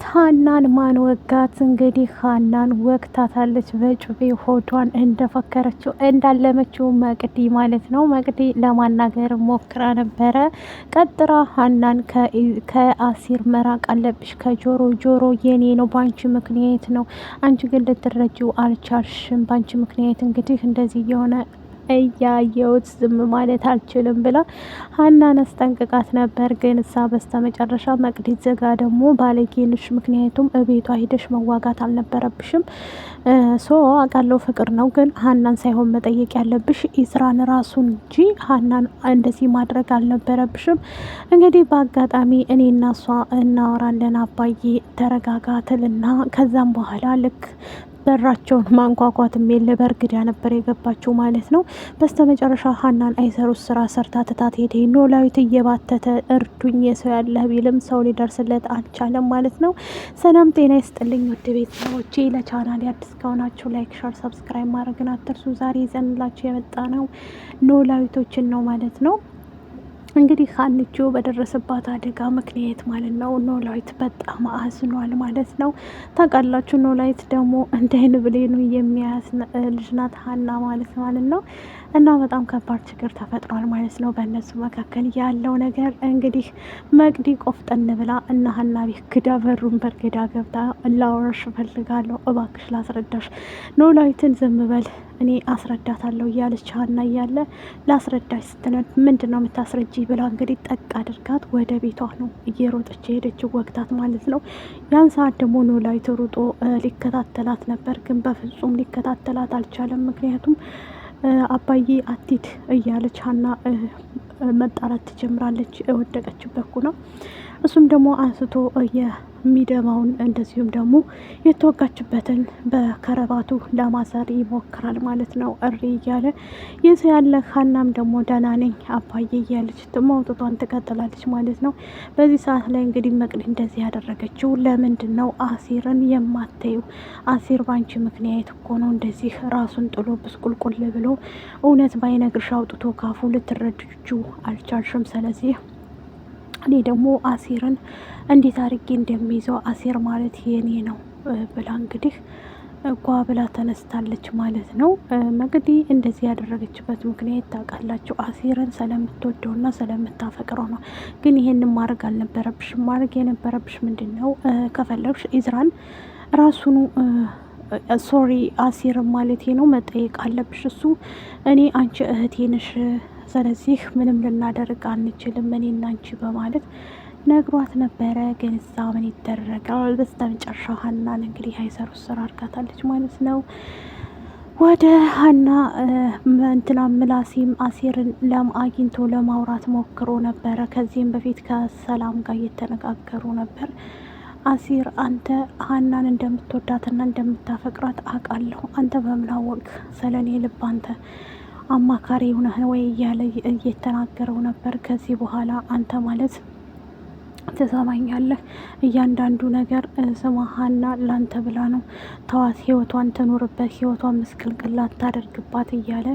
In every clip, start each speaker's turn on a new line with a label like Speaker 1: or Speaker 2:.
Speaker 1: ኖላዊት ሀናን ማን ወጋት? እንግዲህ ሀናን ወግታታለች በጩቤ ሆዷን እንደፈከረችው እንዳለመችው መቅዲ ማለት ነው። መቅዲ ለማናገር ሞክራ ነበረ። ቀጥራ ሀናን ከአሲር መራቅ አለብሽ፣ ጆሮ የኔ ነው፣ ባንቺ ምክንያት ነው። አንቺ ግን ልትረጂው አልቻልሽም። ባንቺ ምክንያት እንግዲህ እንደዚህ የሆነ እያየሁት ዝም ማለት አልችልም ብላ ሀናን አስጠንቅቃት ነበር። ግን እሳ በስተ መጨረሻ መቅዲት ዘጋ ደግሞ ባለጌንሽ፣ ምክንያቱም እቤቷ ሂደሽ መዋጋት አልነበረብሽም። አውቃለሁ ፍቅር ነው፣ ግን ሀናን ሳይሆን መጠየቅ ያለብሽ ኢስራን ራሱን እንጂ ሀናን እንደዚህ ማድረግ አልነበረብሽም። እንግዲህ በአጋጣሚ እኔና እሷ እናወራለን አባዬ ተረጋጋትልና ከዛም በኋላ ልክ በራቸውን ማንኳኳት የለ በእርግዳ ነበር የገባችው ማለት ነው። በስተ መጨረሻ ሀናን አይሰሩት ስራ ሰርታ ትታት ሄደ። ኖላዊት እየባተተ እርዱኝ የሰው ያለህ ቢልም ሰው ሊደርስለት አልቻለም ማለት ነው። ሰላም ጤና ይስጥልኝ ውድ ቤተሰቦቼ፣ ለቻናል አዲስ ከሆናችሁ ላይክ፣ ሸር፣ ሰብስክራይብ ማድረግን አትርሱ። ዛሬ ይዘንላችሁ የመጣ ነው ኖላዊቶችን ነው ማለት ነው። እንግዲህ ሀንቾ በደረሰባት አደጋ ምክንያት ማለት ነው ኖላዊት በጣም አዝኗል ማለት ነው። ታውቃላችሁ ኖላዊት ደግሞ እንደ አይን ብሌኑ የሚያዝ ልጅ ናት ሀና ማለት ነው። እና በጣም ከባድ ችግር ተፈጥሯል ማለት ነው በእነሱ መካከል ያለው ነገር። እንግዲህ መቅዲ ቆፍጠን ብላ እና ሀና ቤት ክዳ በሩን በርግዳ ገብታ ላወራሽ እፈልጋለሁ፣ እባክሽ ላስረዳሽ፣ ኖላዊትን ዝም በል እኔ አስረዳታለሁ እያለች ሀና እያለ ላስረዳሽ ስትነድ ምንድን ነው የምታስረጂ ብላ እንግዲህ ጠቅ አድርጋት ወደ ቤቷ ነው እየሮጠች የሄደች ወግታት ማለት ነው። ያን ሰዓት ደግሞ ኖላዊት ሩጦ ሊከታተላት ነበር፣ ግን በፍጹም ሊከታተላት አልቻለም። ምክንያቱም አባዬ አቲድ እያለች ሀና መጣራት ትጀምራለች። የወደቀችበት ነው። እሱም ደግሞ አንስቶ የሚደማውን እንደዚሁም ደግሞ የተወጋችበትን በከረባቱ ለማሰር ይሞክራል ማለት ነው። እሪ እያለ ይህ ያለ ሀናም ደግሞ ደህና ነኝ አባዬ እያለች መውጥቷን ትቀጥላለች ማለት ነው። በዚህ ሰዓት ላይ እንግዲህ መቅዲ እንደዚህ ያደረገችው ለምንድን ነው አሲርን የማታዩ? አሲር ባንቺ ምክንያት እኮ ነው እንደዚህ ራሱን ጥሎ ብስቁልቁል ብሎ እውነት ባይነግርሽ አውጥቶ ካፉ ልትረድጁ አልቻልሽም። ስለዚህ እኔ ደግሞ አሲርን እንዴት አድርጌ እንደሚይዘው አሲር ማለት የኔ ነው ብላ እንግዲህ ጓ ብላ ተነስታለች ማለት ነው። መቅዲ እንደዚህ ያደረገችበት ምክንያት ታውቃላችሁ፣ አሲርን ስለምትወደውና ስለምታፈቅረው ነው። ግን ይሄንን ማድረግ አልነበረብሽም። ማድረግ የነበረብሽ ምንድን ነው? ከፈለግሽ ኢዝራን ራሱኑ ሶሪ አሲርን ማለት ነው መጠየቅ አለብሽ። እሱ እኔ አንቺ እህቴ ነሽ፣ ስለዚህ ምንም ልናደርግ አንችልም እኔና አንቺ በማለት ነግሯት ነበረ። ግን እዛ ምን ይደረጋል፣ በስተ መጨረሻ ሀናን እንግዲህ አይሰሩት ስራ አድርጋታለች ማለት ነው። ወደ ሀና እንትና ምላሴም አሲርን አግኝቶ ለማውራት ሞክሮ ነበረ። ከዚህም በፊት ከሰላም ጋር እየተነጋገሩ ነበር። አሲር አንተ ሀናን እንደምትወዳትና እንደምታፈቅራት አውቃለሁ፣ አንተ በምን አወቅ? ስለኔ ልብ አንተ አማካሪ ሆነህ ወይ እያለ እየተናገረው ነበር። ከዚህ በኋላ አንተ ማለት ትሰማኛለህ? እያንዳንዱ ነገር ስማ፣ ሀና ላንተ ብላ ነው፣ ተዋት፣ ህይወቷን ትኖርበት፣ ህይወቷን ምስቅልቅላት ታደርግባት እያለ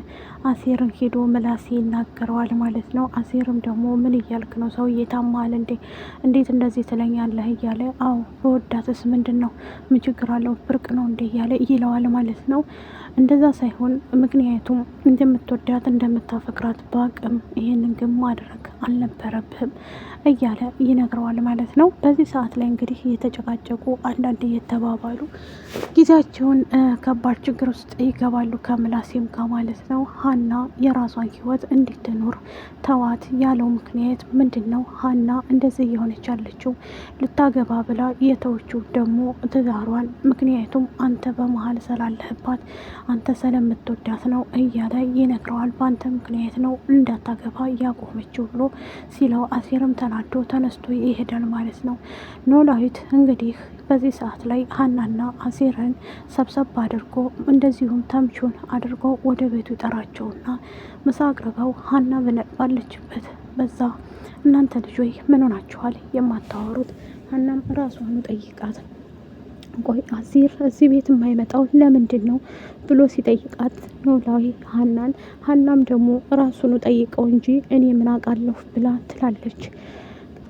Speaker 1: አሲርን ሄዶ ምላሴ ይናገረዋል ማለት ነው። አሲርም ደግሞ ምን እያልክ ነው? ሰው እየታማል እንዴ? እንዴት እንደዚህ ትለኛለህ? እያለ አዎ በወዳትስ ምንድን ነው? ምን ችግር አለው? ብርቅ ነው እንዴ? እያለ ይለዋል ማለት ነው። እንደዛ ሳይሆን ምክንያቱም እንደምትወዳት እንደምታፈቅራት በአቅም ይህንን ግን ማድረግ አልነበረብህም እያለ ይነግረዋል ማለት ነው። በዚህ ሰዓት ላይ እንግዲህ እየተጨቃጨቁ አንዳንድ እየተባባሉ ጊዜያቸውን ከባድ ችግር ውስጥ ይገባሉ ከምላሴም ጋር ማለት ነው። ሀና የራሷን ህይወት እንድትኖር ተዋት ያለው ምክንያት ምንድን ነው? ሀና እንደዚህ እየሆነች ያለችው ልታገባ ብላ የተወችው ደግሞ ትዳሯን፣ ምክንያቱም አንተ በመሀል ስላለህባት አንተ ስለምትወዳት ነው እያለ ይነግረዋል። በአንተ ምክንያት ነው እንዳታገባ እያቆመችው ብሎ ሲለው አሲርም ተናዶ ተነስቶ ይሄዳል ማለት ነው። ኖላዊት እንግዲህ በዚህ ሰዓት ላይ ሀናና አሲርን ሰብሰብ አድርጎ እንደዚሁም ተምቹን አድርጎ ወደ ቤቱ ጠራቸውና ምሳ አቅርበው ሀና ባለችበት በዛ እናንተ ልጆች ምን ሆናችኋል የማታወሩት? ሀናም ራሷን ጠይቃት ቆይ አሲር እዚህ ቤት የማይመጣው ለምንድን ነው ብሎ ሲጠይቃት ኖላዊ ሀናም ደግሞ ራሱን ጠይቀው እንጂ እኔ ምን አውቃለሁ ብላ ትላለች።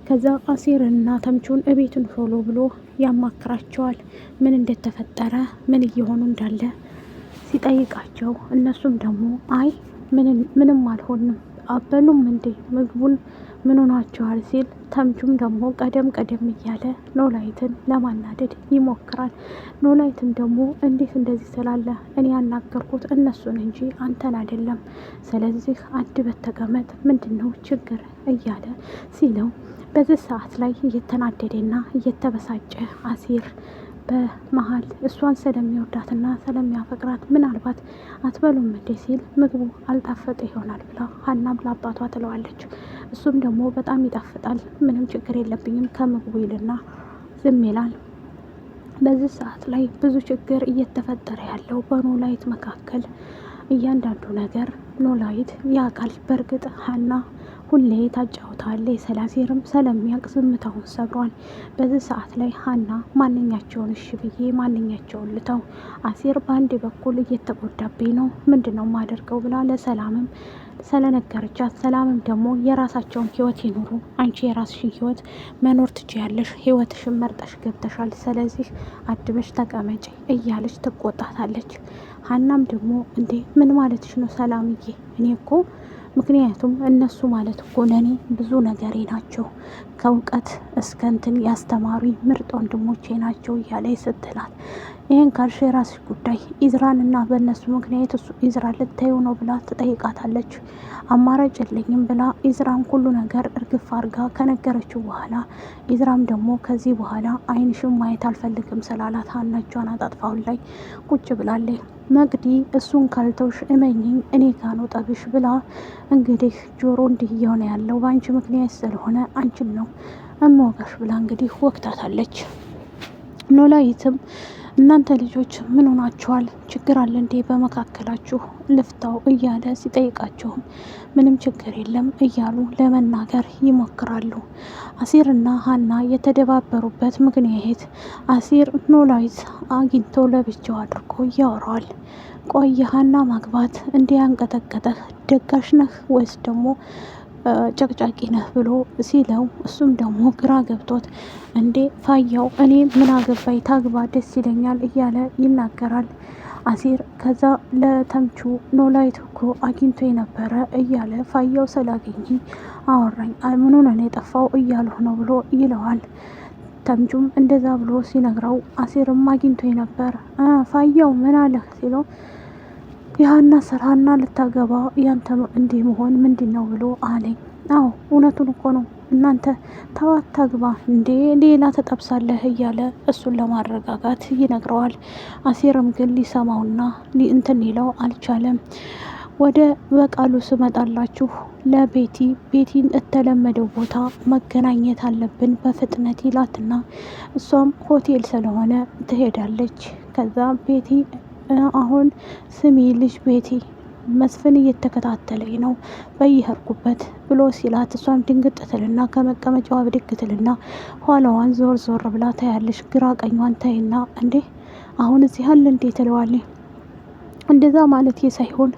Speaker 1: ከዛ አሲርና ተምቹን እቤቱን ቶሎ ብሎ ያማክራቸዋል። ምን እንደተፈጠረ ምን እየሆኑ እንዳለ ሲጠይቃቸው እነሱም ደግሞ አይ ምንም አልሆንም አበሉም እንዴ ምግቡን ምን ሆናቸዋል ሲል ተምቹም ደግሞ ቀደም እያለ ኖላዊትን ለማናደድ ይሞክራል። ኖላዊትም ደግሞ እንዴት እንደዚህ ስላለ እኔ ያናገርኩት እነሱን እንጂ አንተን አይደለም፣ ስለዚህ አድበት ተቀመጥ፣ ምንድነው ችግር እያለ ሲለው በዚህ ሰዓት ላይ እየተናደደና እየተበሳጨ አሲር በመሀል እሷን ስለሚወዳትና ስለሚያፈቅራት ምናልባት አትበሉም እንዴ ሲል ምግቡ አልጣፈጠ ይሆናል ብላ ሀናም ለአባቷ ትለዋለች። እሱም ደግሞ በጣም ይጣፍጣል፣ ምንም ችግር የለብኝም ከምግቡ ይልና ዝም ይላል። በዚህ ሰዓት ላይ ብዙ ችግር እየተፈጠረ ያለው በኖላዊት መካከል እያንዳንዱ ነገር ኖላዊት ያውቃል። በእርግጥ ሀና ሁሌ ታጫውታለች፣ ስለ አሲርም ስለሚያውቅ ዝምታውን ሰብሯል። በዚህ ሰዓት ላይ ሀና ማንኛቸውን እሺ ብዬ ማንኛቸውን ልተው? አሲር በአንድ በኩል እየተጎዳብኝ ነው፣ ምንድን ነው ማደርገው ብላ ለሰላምም ስለነገረቻት፣ ሰላምም ደግሞ የራሳቸውን ህይወት ይኑሩ፣ አንቺ የራስሽን ህይወት መኖር ትችያለሽ፣ ህይወትሽን መርጠሽ ገብተሻል፣ ስለዚህ አድበሽ ተቀመጪ እያለች ትቆጣታለች። ሀናም ደግሞ እንዴ ምን ማለትሽ ነው ሰላምዬ? እኔ እኮ ምክንያቱም እነሱ ማለት እኮ ለእኔ ብዙ ነገሬ ናቸው፣ ከእውቀት እስከ እንትን ያስተማሩኝ ምርጥ ወንድሞቼ ናቸው እያለ ስትላት፣ ይህን ካልሽ የራስሽ ጉዳይ፣ ኢዝራን እና በእነሱ ምክንያት እሱ ኢዝራን ልታዩ ነው ብላ ትጠይቃታለች። አማራጭ የለኝም ብላ ኢዝራን ሁሉ ነገር እርግፍ አርጋ ከነገረችው በኋላ ኢዝራም ደግሞ ከዚህ በኋላ አይንሽም ማየት አልፈልግም ስላላት ሀናቿን አጣጥፋውን ላይ ቁጭ ብላለች። መቅዲ እሱን ካልተውሽ እመኝኝ እኔ ጋ ነው ጠብሽ ብላ እንግዲህ ጆሮ እንዲህ እየሆነ ያለው በአንቺ ምክንያት ስለሆነ አንቺን ነው እሞጋሽ ብላ እንግዲህ ወቅታታለች። ኖላዊትም እናንተ ልጆች ምን ሆናችኋል? ችግር አለ እንዴ በመካከላችሁ ልፍታው እያለ ሲጠይቃቸውም ምንም ችግር የለም እያሉ ለመናገር ይሞክራሉ። አሲርና ሀና የተደባበሩበት ምክንያት አሲር ኖላዊት አግኝቶ ለብቻው አድርጎ ያወራዋል። ቆይ የሀና ማግባት እንዲያንቀጠቀጠህ ደጋሽ ነህ ወይስ ደግሞ ጨቅጫቂ ነህ ብሎ ሲለው እሱም ደግሞ ግራ ገብቶት እንዴ ፋያው እኔ ምን አገባኝ ታግባ ደስ ይለኛል እያለ ይናገራል። አሲር ከዛ ለተምቹ ኖላዊት እኮ አግኝቶ የነበረ እያለ ፋያው ስላገኘ አወራኝ፣ ምን ሆነ ነው የጠፋው እያለሁ ነው ብሎ ይለዋል። ተምቹም እንደዛ ብሎ ሲነግረው አሲርም አግኝቶ ነበር። ፋያው ምን አለህ ሲለው የሀና ስራና ልታገባ ያንተ እንዲህ መሆን ምንድን ነው ብሎ አለኝ። አዎ እውነቱን እኮ ነው፣ እናንተ ተዋት ታግባ እንዴ ሌላ ተጠብሳለህ እያለ እሱን ለማረጋጋት ይነግረዋል። አሲርም ግን ሊሰማውና እንትን ሊለው አልቻለም። ወደ በቃሉ ስመጣላችሁ ቤቲን እተለመደው ቦታ መገናኘት አለብን በፍጥነት ይላትና እሷም ሆቴል ስለሆነ ትሄዳለች። ከዛ ቤቲ አሁን ስሚ ልጅ ቤቲ መስፍን እየተከታተለኝ ነው በይሄድኩበት ብሎ ሲላት እሷም ድንግጥ ትልና ከመቀመጫዋ ብድግ ትልና ኋላዋን ዞር ብላ ታያለች። ግራ ቀኟን ታይና እንዴ አሁን እዚህ አለ እንዴ ትለዋለች። እንደዛ ማለት ሳይሆን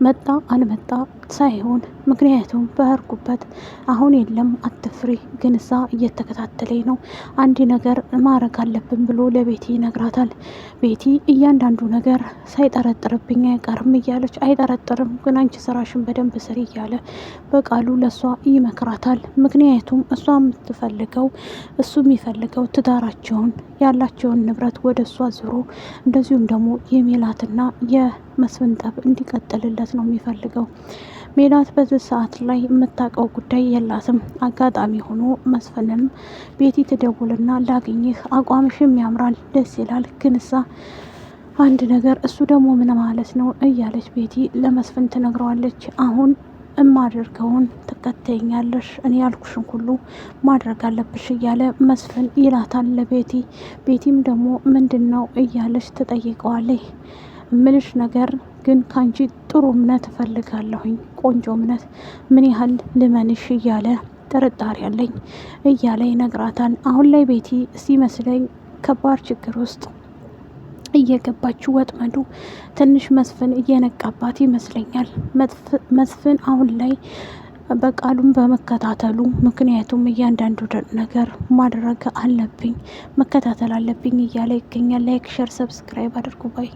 Speaker 1: መጣ አልመጣ ሳይሆን ምክንያቱም በህርኩበት አሁን የለም አትፍሪ፣ ግን እዛ እየተከታተለኝ ነው፣ አንድ ነገር ማድረግ አለብን ብሎ ለቤቲ ይነግራታል። ቤቲ እያንዳንዱ ነገር ሳይጠረጥርብኝ አይቀርም እያለች አይጠረጥርም፣ ግን አንቺ ስራሽን በደንብ ስሪ እያለ በቃሉ ለእሷ ይመክራታል። ምክንያቱም እሷ የምትፈልገው እሱ የሚፈልገው ትዳራቸውን ያላቸውን ንብረት ወደ እሷ ዞሮ እንደዚሁም ደግሞ የሜላትና የመስፍን ጠብ እንዲቀጥልለት ነው የሚፈልገው። ሜላት በዚህ ሰዓት ላይ የምታውቀው ጉዳይ የላትም። አጋጣሚ ሆኖ መስፍንም ቤቲ ትደውልና ላግኝህ፣ አቋምሽም ያምራል፣ ደስ ይላል፣ ግን እሳ አንድ ነገር እሱ ደግሞ ምን ማለት ነው እያለች ቤቲ ለመስፍን ትነግረዋለች። አሁን እማደርገውን ትከተኛለሽ፣ እኔ ያልኩሽን ሁሉ ማድረግ አለብሽ እያለ መስፍን ይላታል ለቤቲ። ቤቲም ደግሞ ምንድን ነው እያለች ትጠይቀዋለች። ምንሽ ነገር ግን ካንቺ ጥሩ እምነት እፈልጋለሁኝ፣ ቆንጆ እምነት፣ ምን ያህል ልመንሽ እያለ ጥርጣሬ አለኝ እያለ ይነግራታል። አሁን ላይ ቤቲ ሲመስለኝ ከባድ ችግር ውስጥ እየገባችው ወጥመዱ ትንሽ መስፍን እየነቃባት ይመስለኛል። መስፍን አሁን ላይ በቃሉም በመከታተሉ ምክንያቱም እያንዳንዱ ነገር ማድረግ አለብኝ መከታተል አለብኝ እያለ ይገኛል። ላይክ ሸር ሰብስክራይብ አድርጉ ባይ